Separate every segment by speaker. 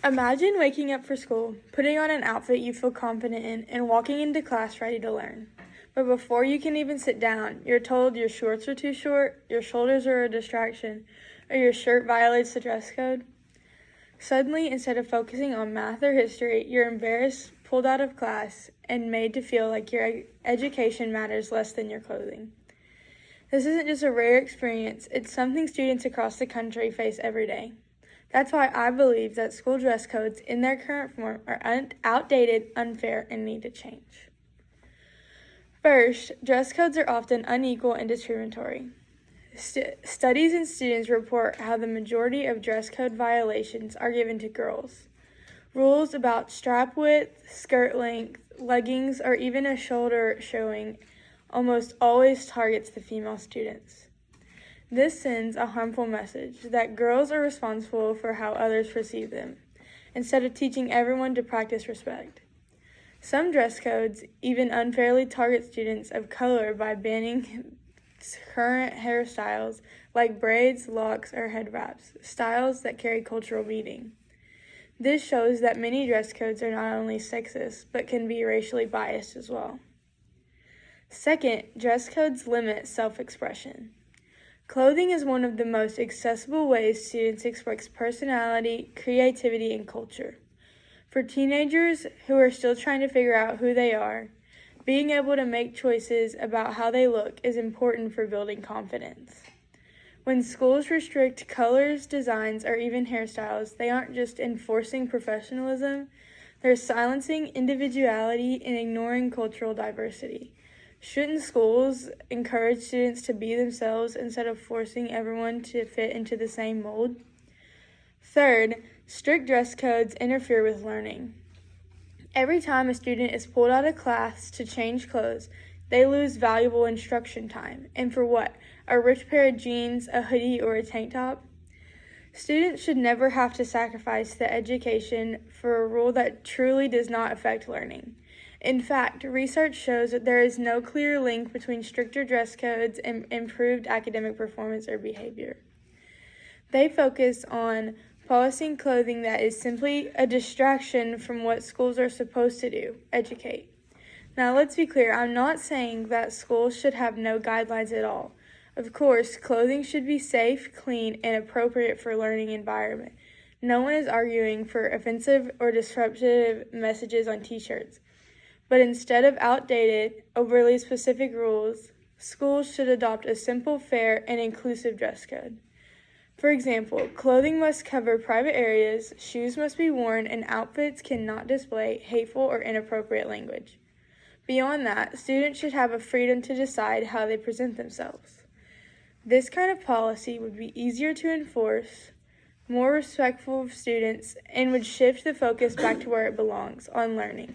Speaker 1: Imagine waking up for school, putting on an outfit you feel confident in, and walking into class ready to learn. But before you can even sit down, you're told your shorts are too short, your shoulders are a distraction, or your shirt violates the dress code. Suddenly, instead of focusing on math or history, you're embarrassed, pulled out of class, and made to feel like your education matters less than your clothing. This isn't just a rare experience, it's something students across the country face every day. That's why I believe that school dress codes in their current form are outdated, unfair, and need to change. First, dress codes are often unequal and discriminatory. Studies and students report how the majority of dress code violations are given to girls. Rules about strap width, skirt length, leggings, or even a shoulder showing almost always targets the female students. This sends a harmful message that girls are responsible for how others perceive them, instead of teaching everyone to practice respect. Some dress codes even unfairly target students of color by banning current hairstyles like braids, locks, or head wraps, styles that carry cultural meaning. This shows that many dress codes are not only sexist, but can be racially biased as well. Second, dress codes limit self-expression. Clothing is one of the most accessible ways students express personality, creativity, and culture. For teenagers who are still trying to figure out who they are, being able to make choices about how they look is important for building confidence. When schools restrict colors, designs, or even hairstyles, they aren't just enforcing professionalism, they're silencing individuality and ignoring cultural diversity. Shouldn't schools encourage students to be themselves instead of forcing everyone to fit into the same mold? Third, strict dress codes interfere with learning. Every time a student is pulled out of class to change clothes, they lose valuable instruction time. And for what? A rich pair of jeans, a hoodie, or a tank top? Students should never have to sacrifice the education for a rule that truly does not affect learning. In fact, research shows that there is no clear link between stricter dress codes and improved academic performance or behavior. They focus on policing clothing that is simply a distraction from what schools are supposed to do, educate. Now, let's be clear, I'm not saying that schools should have no guidelines at all. Of course, clothing should be safe, clean, and appropriate for learning environment. No one is arguing for offensive or disruptive messages on t-shirts. But instead of outdated, overly specific rules, schools should adopt a simple, fair, and inclusive dress code. For example, clothing must cover private areas, shoes must be worn, and outfits cannot display hateful or inappropriate language. Beyond that, students should have a freedom to decide how they present themselves. This kind of policy would be easier to enforce, more respectful of students, and would shift the focus back to where it belongs, on learning.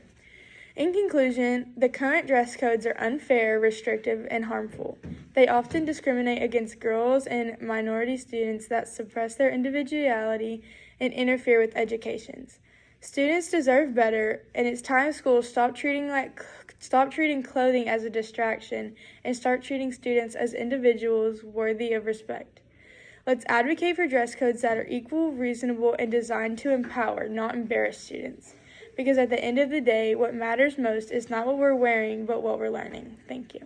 Speaker 1: In conclusion, the current dress codes are unfair, restrictive, and harmful. They often discriminate against girls and minority students that suppress their individuality and interfere with educations. Students deserve better, and it's time schools stop treating clothing as a distraction and start treating students as individuals worthy of respect. Let's advocate for dress codes that are equal, reasonable, and designed to empower, not embarrass students. Because at the end of the day, what matters most is not what we're wearing, but what we're learning. Thank you.